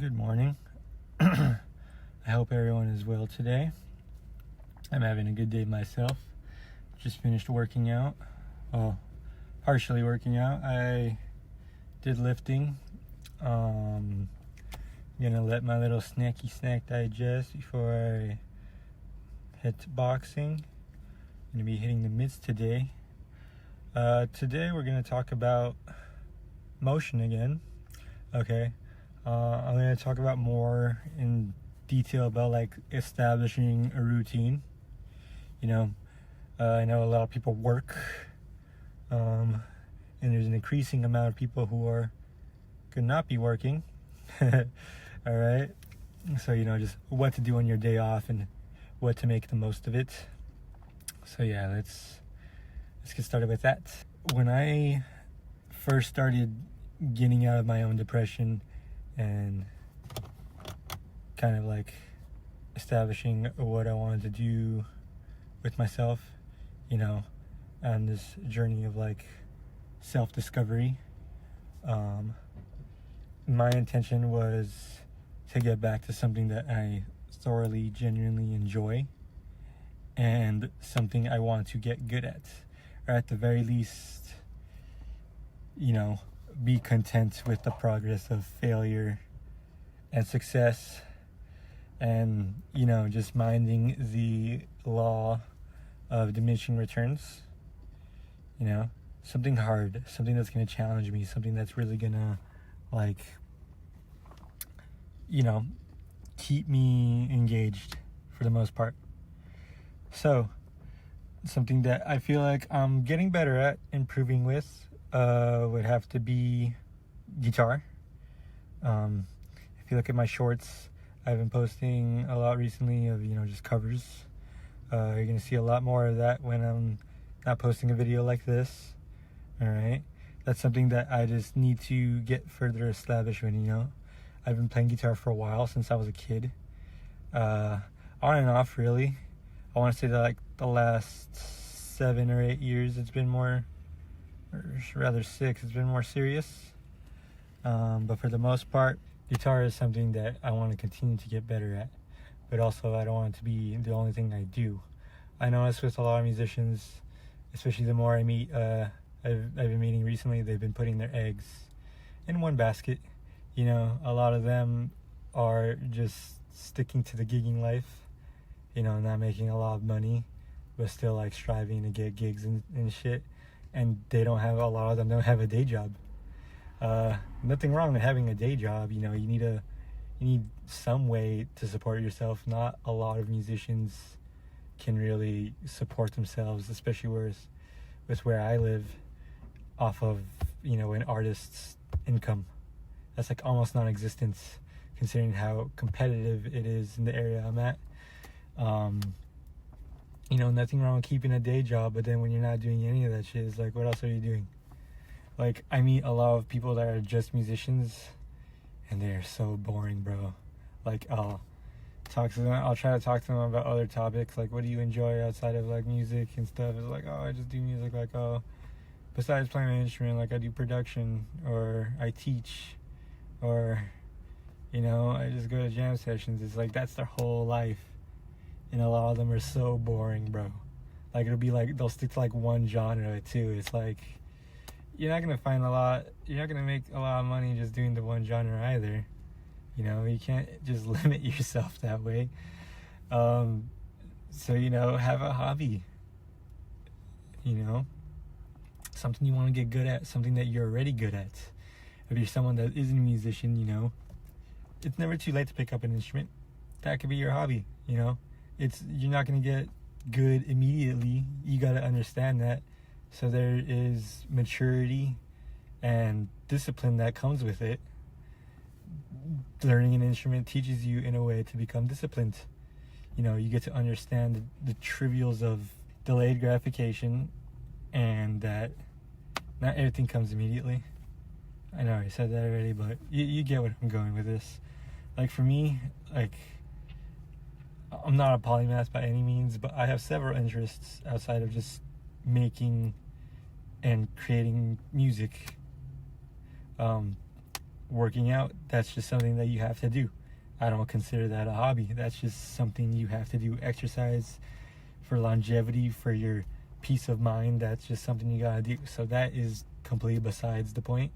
Good morning. I hope everyone is well today. I'm having a good day myself. Just finished working out. Well, partially working out. I did lifting. Gonna let my little snacky snack digest before I head to boxing. Gonna be hitting the mitts today. Today we're gonna talk about motion again. Okay. I'm going to talk about more in detail about like establishing a routine. I know a lot of people work, and there's an increasing amount of people who could not be working. All right. So, just what to do on your day off and what to make the most of it. So yeah, let's get started with that. When I first started getting out of my own depression and kind of like establishing what I wanted to do with myself, on this journey of like self-discovery. My intention was to get back to something that I thoroughly, genuinely enjoy and something I want to get good at, or at the very least, be content with the progress of failure and success, and just minding the law of diminishing returns. Something hard, something that's going to challenge me, something that's really going to keep me engaged for the most part. So something that I feel like I'm getting better at, improving with, would have to be guitar. If you look at my shorts, I've been posting a lot recently of just covers. You're gonna see a lot more of that when I'm not posting a video like this. All right, that's something that I just need to get further established in. I've been playing guitar for a while, since I was a kid, on and off really. I want to say that like the last 7 or 8 years it's been more, or rather 6, it's been more serious. But for the most part, guitar is something that I want to continue to get better at, but also I don't want it to be the only thing I do. I notice with a lot of musicians, especially the more I meet, I've been meeting recently, they've been putting their eggs in one basket. A lot of them are just sticking to the gigging life, not making a lot of money, but still like striving to get gigs and shit. And a lot of them don't have a day job. Nothing wrong with having a day job. You need some way to support yourself. Not a lot of musicians can really support themselves, especially with where I live, off of an artist's income. That's like almost non-existent, considering how competitive it is in the area I'm at. Nothing wrong with keeping a day job, but then when you're not doing any of that shit, it's like, what else are you doing? Like, I meet a lot of people that are just musicians, and they're so boring, bro. Like, I'll try to talk to them about other topics, like, what do you enjoy outside of, like, music and stuff? It's like, oh, I just do music. Like, oh, besides playing an instrument, like, I do production, or I teach, or, I just go to jam sessions. It's like, that's their whole life. And a lot of them are so boring, bro. Like, it'll be like, they'll stick to like one genre too. It's like, you're not gonna make a lot of money just doing the one genre either. You can't just limit yourself that way. So, have a hobby. Something you want to get good at, something that you're already good at. If you're someone that isn't a musician, it's never too late to pick up an instrument. That could be your hobby, You're not going to get good immediately. You got to understand that. So there is maturity and discipline that comes with it. Learning an instrument teaches you in a way to become disciplined. You get to understand the trivials of delayed gratification, and that not everything comes immediately. I know I said that already, but you get what I'm going with this. Like, for me, like, I'm not a polymath by any means, but I have several interests outside of just making and creating music. working out, that's just something that you have to do. I don't consider that a hobby. That's just something you have to do. Exercise for longevity, for your peace of mind, that's just something you gotta do. So that is completely besides the point.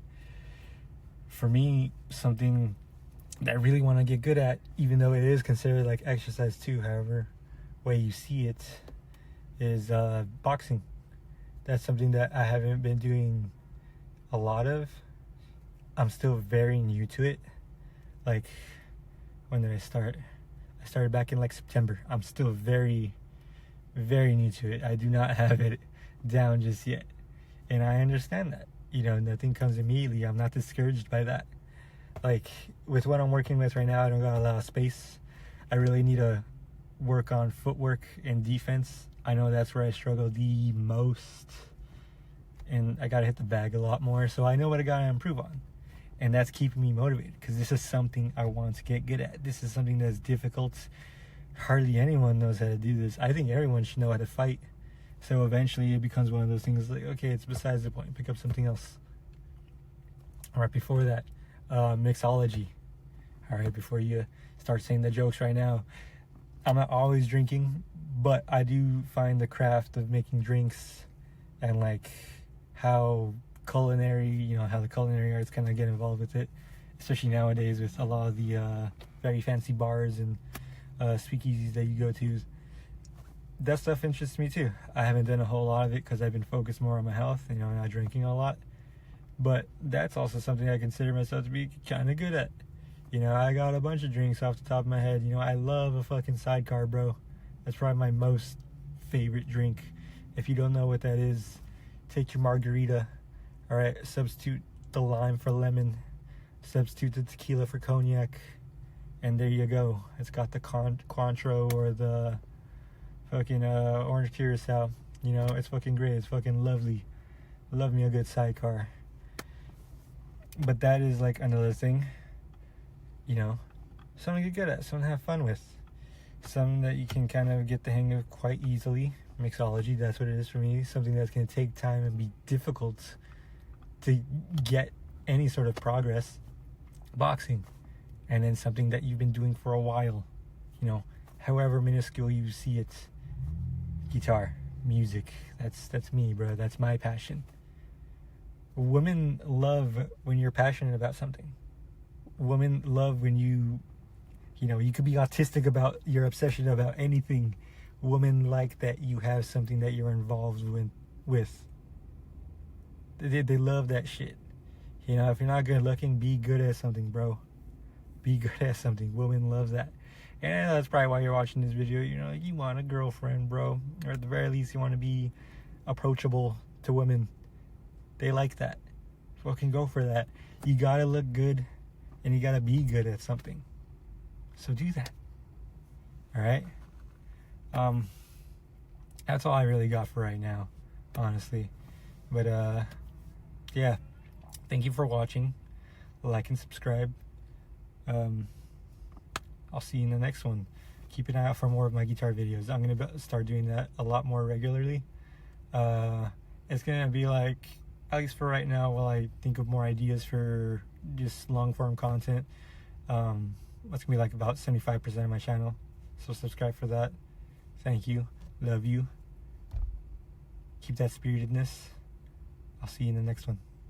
For me, something that I really want to get good at, even though it is considered like exercise too, however way you see it, is boxing. That's something that I haven't been doing a lot of. I'm still very new to it. Like, when did I start? I started back in like September. I'm still very, very new to it. I do not have it down just yet. And I understand that. You know, nothing comes immediately. I'm not discouraged by that. Like, with what I'm working with right now, I don't got a lot of space. I really need to work on footwork and defense. I know that's where I struggle the most. And I gotta hit the bag a lot more. So I know what I gotta improve on. And that's keeping me motivated, because this is something I want to get good at. This is something that's difficult. Hardly anyone knows how to do this. I think everyone should know how to fight. So eventually it becomes one of those things like, okay, it's besides the point. Pick up something else. Right before that, mixology. All right, before you start saying the jokes right now, I'm not always drinking, but I do find the craft of making drinks and like how culinary, you know, how the culinary arts kind of get involved with it, especially nowadays with a lot of the very fancy bars and speakeasies that you go to. That stuff interests me too. I haven't done a whole lot of it because I've been focused more on my health, you know, not drinking a lot. But that's also something I consider myself to be kind of good at. You know, I got a bunch of drinks off the top of my head. You know, I love a fucking SIDECAR, bro. That's probably my most favorite drink. If you don't know what that is, take your margarita. All right, substitute the lime for lemon. Substitute the tequila for cognac. And there you go. It's got the Cointreau or the fucking orange curacao. You know, it's fucking great. It's fucking lovely. Love me a good SIDECAR. But that is like another thing. You know, something to get good at, something to have fun with, something that you can kind of get the hang of quite easily. Mixology, that's what it is for me. Something that's going to take time and be difficult to get any sort of progress. Boxing. And then something that you've been doing for a while, you know, however minuscule you see it. Guitar, music, that's me, bro. That's my passion. Women love when you're passionate about something. Women love when you know, you could be autistic about your obsession about anything. Women like that you have something that you're involved with. They love that shit. You know, if you're not good looking, be good at something, bro. Be good at something. Women love that. And that's probably why you're watching this video. You know, you want a girlfriend, bro. Or at the very least, you want to be approachable to women. They like that. Fucking go for that. You gotta look good, and you gotta be good at something. So do that. Alright? That's all I really got for right now, honestly. But, yeah. Thank you for watching. Like and subscribe. I'll see you in the next one. Keep an eye out for more of my guitar videos. I'm going to start doing that a lot more regularly. It's going to be like, at least for right now, while I think of more ideas for just long-form content, that's going to be like about 75% of my channel. So subscribe for that. Thank you. Love you. Keep that spiritedness. I'll see you in the next one.